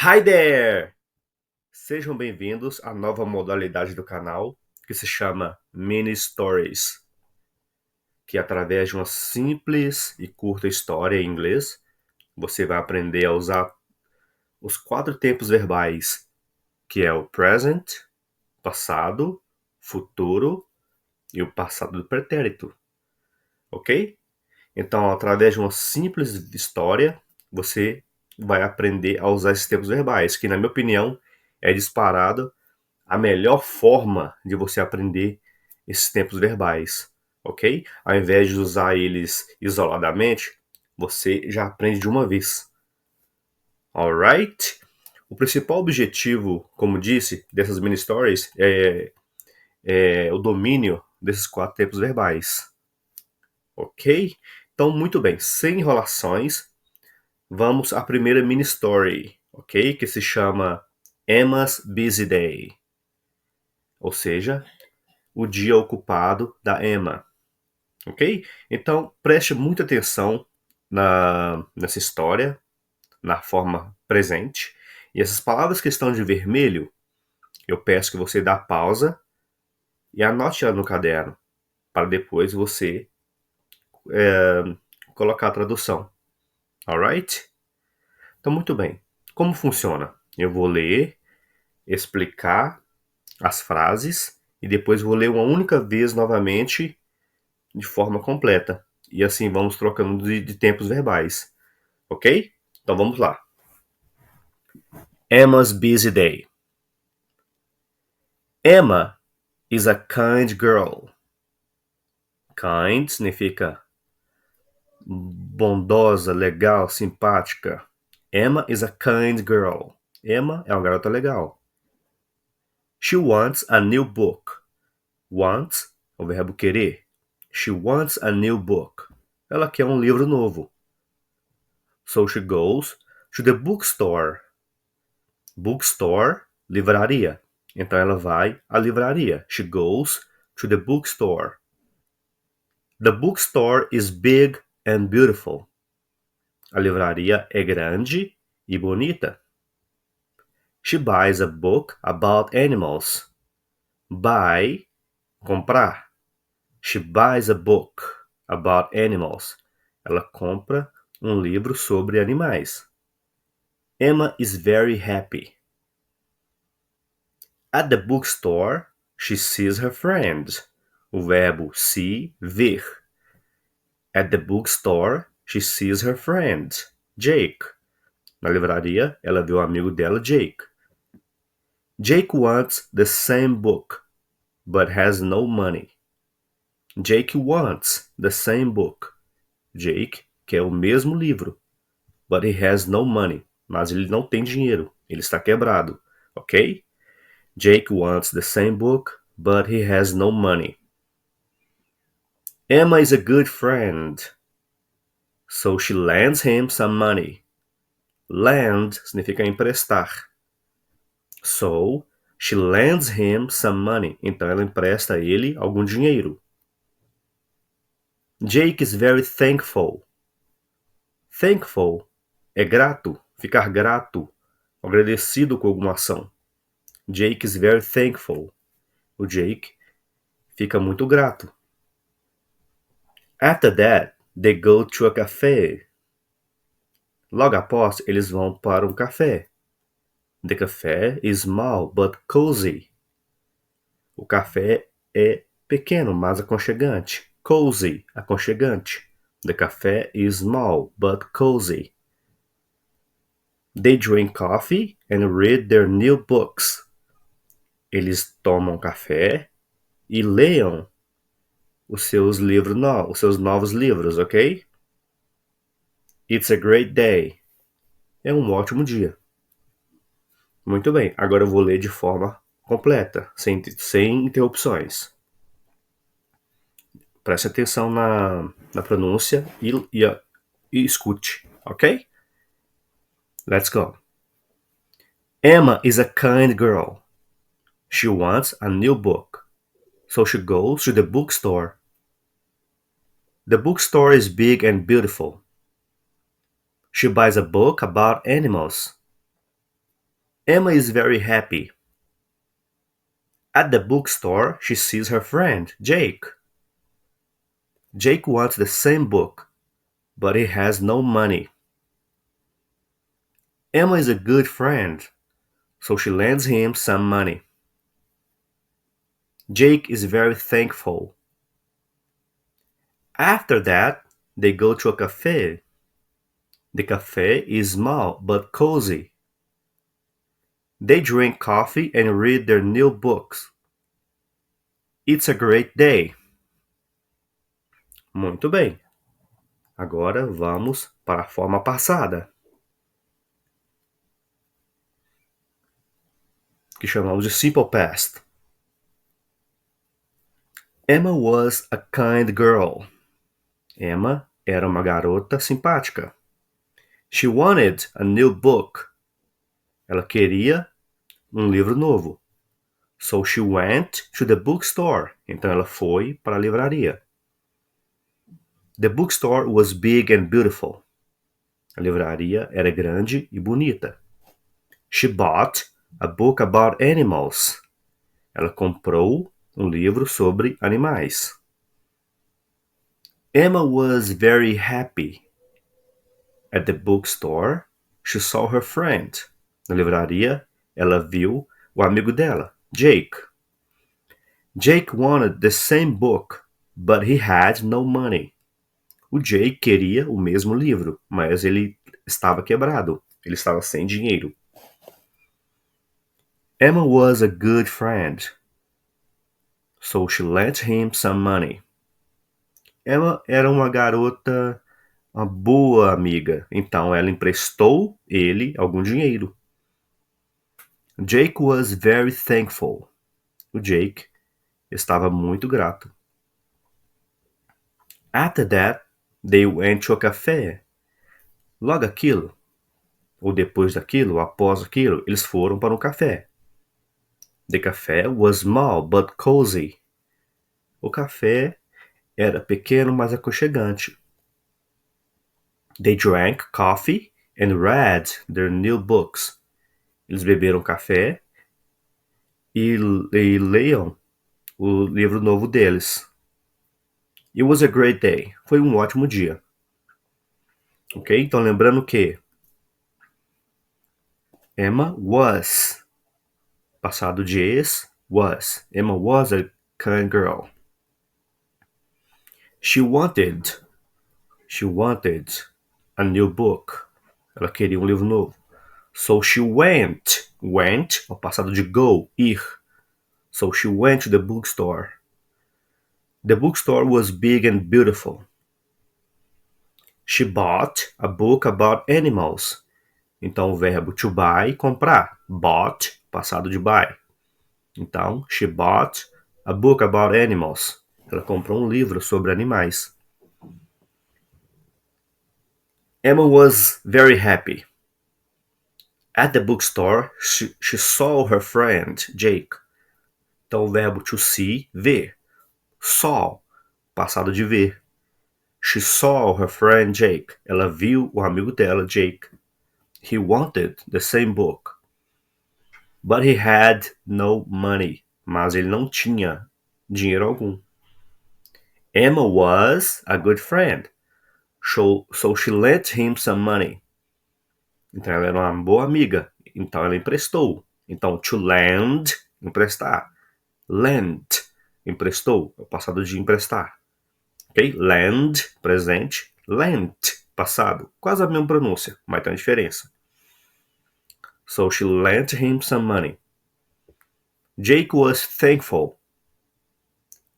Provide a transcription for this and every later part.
Hi there! Sejam bem-vindos à nova modalidade do canal que se chama Mini Stories, que através de uma simples e curta história em inglês, você vai aprender a usar os 4 tempos verbais, que é o present, passado, futuro e o passado do pretérito, ok? Então, através de uma simples história, você vai aprender a usar esses tempos verbais, que na minha opinião é disparado a melhor forma de você aprender esses tempos verbais, ok? Ao invés de usar eles isoladamente, você já aprende de uma vez. Alright? O principal objetivo, como disse, dessas mini stories é o domínio desses 4 tempos verbais, ok? Então, muito bem, sem enrolações, vamos à primeira mini story, ok? Que se chama Emma's Busy Day, ou seja, o dia ocupado da Emma, ok? Então, preste muita atenção nessa história, na forma presente. E essas palavras que estão de vermelho, eu peço que você dá pausa e anote ela no caderno, para depois você colocar a tradução, alright? Então, muito bem. Como funciona? Eu vou ler, explicar as frases e depois vou ler uma única vez novamente de forma completa. E assim vamos trocando de tempos verbais, ok? Então vamos lá. Emma's busy day. Emma is a kind girl. Kind significa bondosa, legal, simpática. Emma is a kind girl. Emma é uma garota legal. She wants a new book. Wants é o verbo querer. She wants a new book. Ela quer um livro novo. So she goes to the bookstore. Bookstore, livraria. Então ela vai à livraria. She goes to the bookstore. The bookstore is big and beautiful. A livraria é grande e bonita. She buys a book about animals. Buy, comprar. She buys a book about animals. Ela compra um livro sobre animais. Emma is very happy. At the bookstore, she sees her friends. O verbo see, ver. At the bookstore, she sees her friend, Jake. Na livraria, ela vê o amigo dela, Jake. Jake wants the same book, but has no money. Jake wants the same book. Jake quer o mesmo livro, but he has no money. Mas ele não tem dinheiro, ele está quebrado, ok? Jake wants the same book, but he has no money. Emma is a good friend, so she lends him some money. Lend significa emprestar. So, she lends him some money. Então ela empresta a ele algum dinheiro. Jake is very thankful. Thankful é grato, ficar grato, agradecido com alguma ação. Jake is very thankful. O Jake fica muito grato. After that, they go to a café. Logo após, eles vão para um café. The café is small but cozy. O café é pequeno, mas aconchegante. Cozy, aconchegante. The café is small but cozy. They drink coffee and read their new books. Eles tomam café e leiam os seus os seus novos livros, ok? It's a great day. É um ótimo dia. Muito bem, agora eu vou ler de forma completa, sem interrupções. Preste atenção na pronúncia e escute, ok? Let's go. Emma is a kind girl. She wants a new book, so she goes to the bookstore. The bookstore is big and beautiful. She buys a book about animals. Emma is very happy. At the bookstore, she sees her friend, Jake. Jake wants the same book, but he has no money. Emma is a good friend, so she lends him some money. Jake is very thankful. After that, they go to a cafe. The cafe is small but cozy. They drink coffee and read their new books. It's a great day. Muito bem. Agora vamos para a forma passada, que chamamos de simple past. Emma was a kind girl. Emma era uma garota simpática. She wanted a new book. Ela queria um livro novo. So she went to the bookstore. Então ela foi para a livraria. The bookstore was big and beautiful. A livraria era grande e bonita. She bought a book about animals. Ela comprou um livro sobre animais. Emma was very happy. At the bookstore, she saw her friend. Na livraria, ela viu o amigo dela, Jake. Jake wanted the same book, but he had no money. O Jake queria o mesmo livro, mas ele estava quebrado. Ele estava sem dinheiro. Emma was a good friend, so she lent him some money. Emma era uma garota, uma boa amiga, então ela emprestou ele algum dinheiro. Jake was very thankful. O Jake estava muito grato. After that, they went to a café. Logo aquilo, ou depois daquilo, após aquilo, eles foram para um café. The café was small but cozy. O café era pequeno, mas aconchegante. They drank coffee and read their new books. Eles beberam café e leiam o livro novo deles. It was a great day. Foi um ótimo dia. Ok? Então lembrando que Emma was. Passado de is, was. Emma was a kind girl. She wanted a new book. Ela queria um livro novo. So she went, ao passado de go, ir. So she went to the bookstore. The bookstore was big and beautiful. She bought a book about animals. Então o verbo to buy, comprar. Bought, passado de buy. Então, she bought a book about animals. Ela comprou um livro sobre animais. Emma was very happy. At the bookstore, she saw her friend, Jake. Então, o verbo to see, ver. Saw, passado de ver. She saw her friend Jake. Ela viu o amigo dela, Jake. He wanted the same book. But he had no money. Mas ele não tinha dinheiro algum. Emma was a good friend. So she lent him some money. Então ela era uma boa amiga. Então ela emprestou. Então to lend, emprestar. Lent, emprestou. É o passado de emprestar. Ok? Lend, presente. Lent, passado. Quase a mesma pronúncia, mas tem uma diferença. So she lent him some money. Jake was thankful.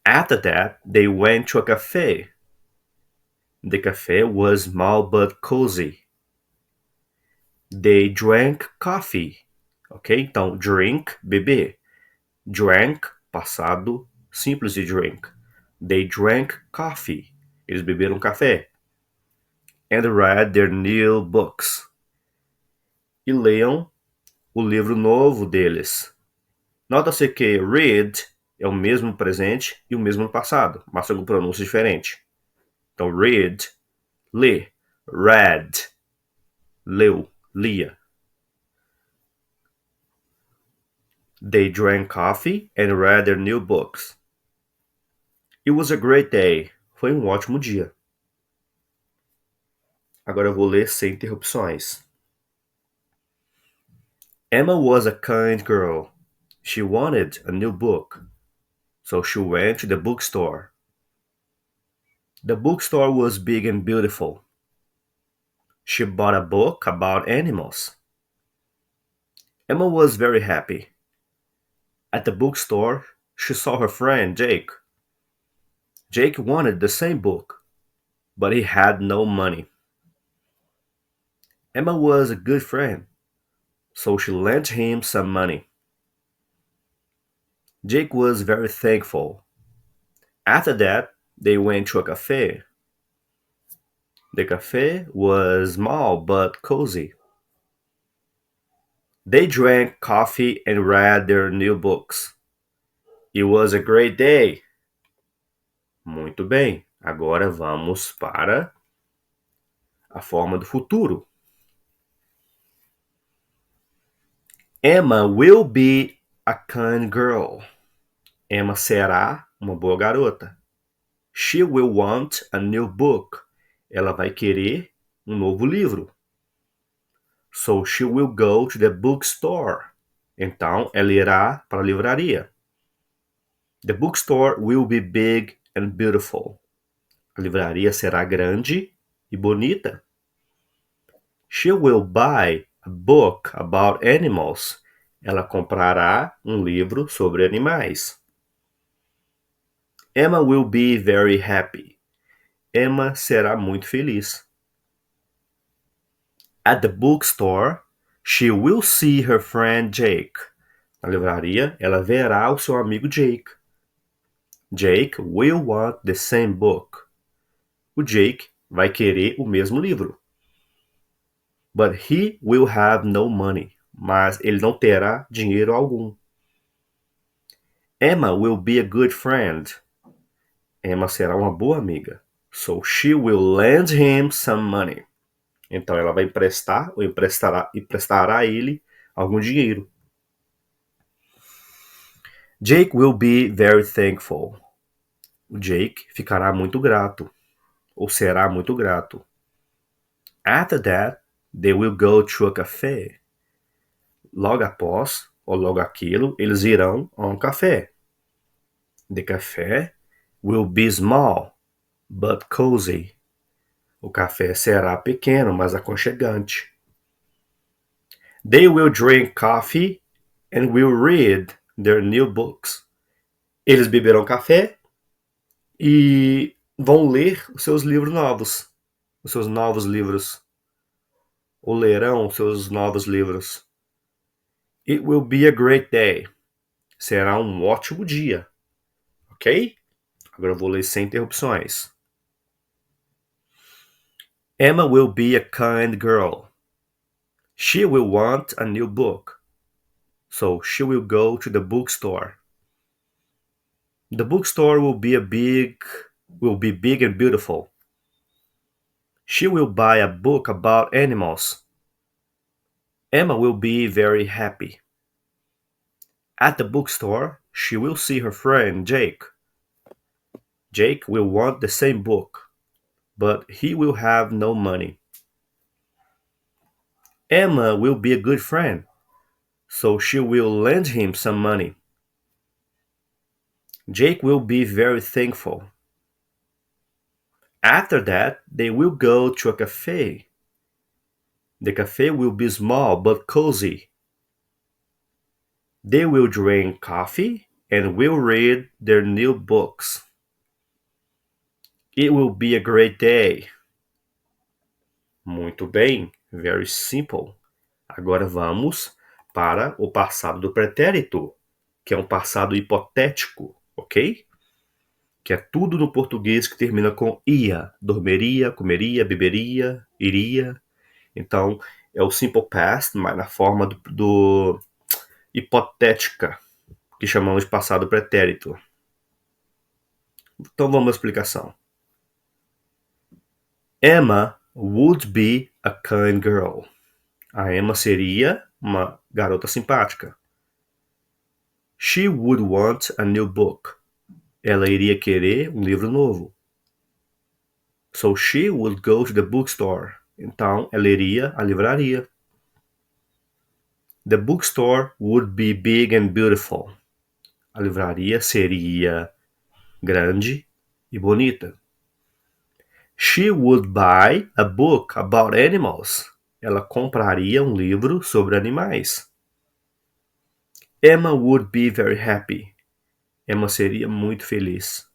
After that, they went to a cafe. The cafe was small but cozy. They drank coffee. Ok? Então, drink, beber. Drank, passado simples de drink. They drank coffee. Eles beberam café. And read their new books. E leiam o livro novo deles. Nota-se que read é o mesmo presente e o mesmo passado, mas com pronúncia diferente. Então, read, lê. Read, leu, lia. They drank coffee and read their new books. It was a great day. Foi um ótimo dia. Agora eu vou ler sem interrupções. Emma was a kind girl. She wanted a new book, so she went to the bookstore. The bookstore was big and beautiful. She bought a book about animals. Emma was very happy. At the bookstore, she saw her friend Jake. Jake wanted the same book, but he had no money. Emma was a good friend, so she lent him some money. Jake was very thankful. After that, they went to a cafe. The cafe was small but cozy. They drank coffee and read their new books. It was a great day. Muito bem. Agora vamos para a forma do futuro. Emma will be a kind girl. Emma será uma boa garota. She will want a new book. Ela vai querer um novo livro. So she will go to the bookstore. Então ela irá para a livraria. The bookstore will be big and beautiful. A livraria será grande e bonita. She will buy a book about animals. Ela comprará um livro sobre animais. Emma will be very happy. Emma será muito feliz. At the bookstore, she will see her friend Jake. Na livraria, ela verá o seu amigo Jake. Jake will want the same book. O Jake vai querer o mesmo livro. But he will have no money. Mas ele não terá dinheiro algum. Emma will be a good friend. Emma será uma boa amiga. So she will lend him some money. Então ela vai emprestar ou emprestará a ele algum dinheiro. Jake will be very thankful. O Jake ficará muito grato. Ou será muito grato. After that, they will go to a café. Logo após, ou logo aquilo, eles irão a um café. The café will be small, but cozy. O café será pequeno, mas aconchegante. They will drink coffee and will read their new books. Eles beberão café e vão ler os seus livros novos. Os seus novos livros. Ou lerão os seus novos livros. It will be a great day. Será um ótimo dia. Ok? Agora eu vou ler sem interrupções. Emma will be a kind girl. She will want a new book. So she will go to the bookstore. The bookstore will be big and beautiful. She will buy a book about animals. Emma will be very happy. At the bookstore, she will see her friend Jake. Jake will want the same book, but he will have no money. Emma will be a good friend, so she will lend him some money. Jake will be very thankful. After that, they will go to a cafe. The cafe will be small but cozy. They will drink coffee and will read their new books. It will be a great day. Muito bem, very simple. Agora vamos para o passado do pretérito, que é um passado hipotético, ok? Que é tudo no português que termina com ia. Dormiria, comeria, beberia, iria. Então, é o simple past, mas na forma do hipotética, que chamamos de passado pretérito. Então vamos à explicação. Emma would be a kind girl. A Emma seria uma garota simpática. She would want a new book. Ela iria querer um livro novo. So she would go to the bookstore. Então, ela iria à livraria. The bookstore would be big and beautiful. A livraria seria grande e bonita. She would buy a book about animals. Ela compraria um livro sobre animais. Emma would be very happy. Emma seria muito feliz.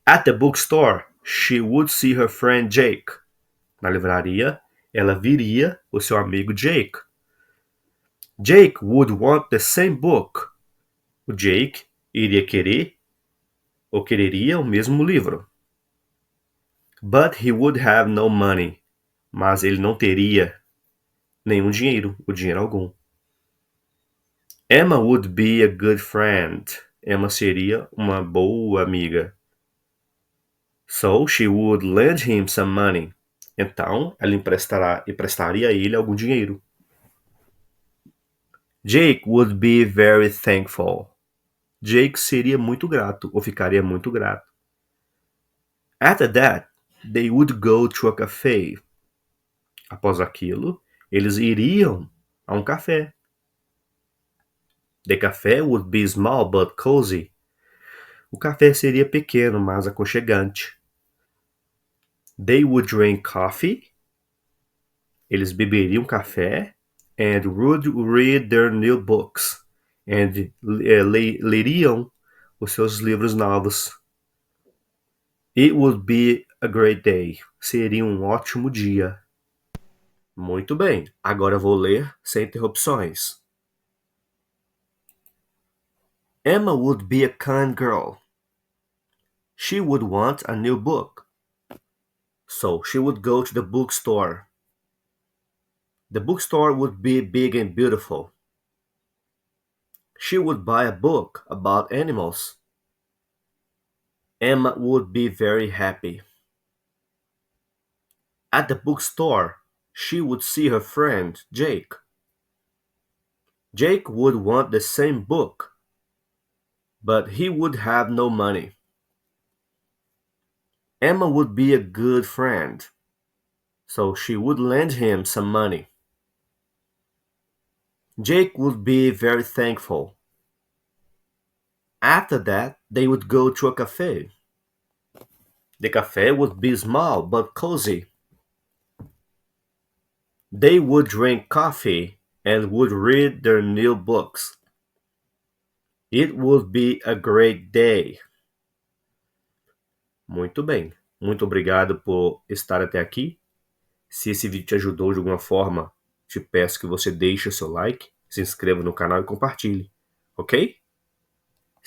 At the bookstore, she would see her friend Jake. Na livraria, ela viria o seu amigo Jake. Jake would want the same book. O Jake iria querer ou quereria o mesmo livro. But he would have no money. Mas ele não teria nenhum dinheiro, ou dinheiro algum. Emma would be a good friend. Emma seria uma boa amiga. So she would lend him some money. Então, ela emprestaria a ele algum dinheiro. Jake would be very thankful. Jake seria muito grato, ou ficaria muito grato. After that, they would go to a cafe. Após aquilo, eles iriam a um café. The café would be small but cozy. O café seria pequeno, mas aconchegante. They would drink coffee. Eles beberiam café. And would read their new books. And leriam os seus livros novos. It would be a great day. Seria um ótimo dia. Muito bem, agora vou ler sem interrupções. Emma would be a kind girl. She would want a new book. So she would go to the bookstore. The bookstore would be big and beautiful. She would buy a book about animals. Emma would be very happy. At the bookstore, she would see her friend, Jake. Jake would want the same book, but he would have no money. Emma would be a good friend, so she would lend him some money. Jake would be very thankful. After that, they would go to a cafe. The cafe would be small but cozy. They would drink coffee and would read their new books. It would be a great day. Muito bem. Muito obrigado por estar até aqui. Se esse vídeo te ajudou de alguma forma, te peço que você deixe o seu like, se inscreva no canal e compartilhe, ok?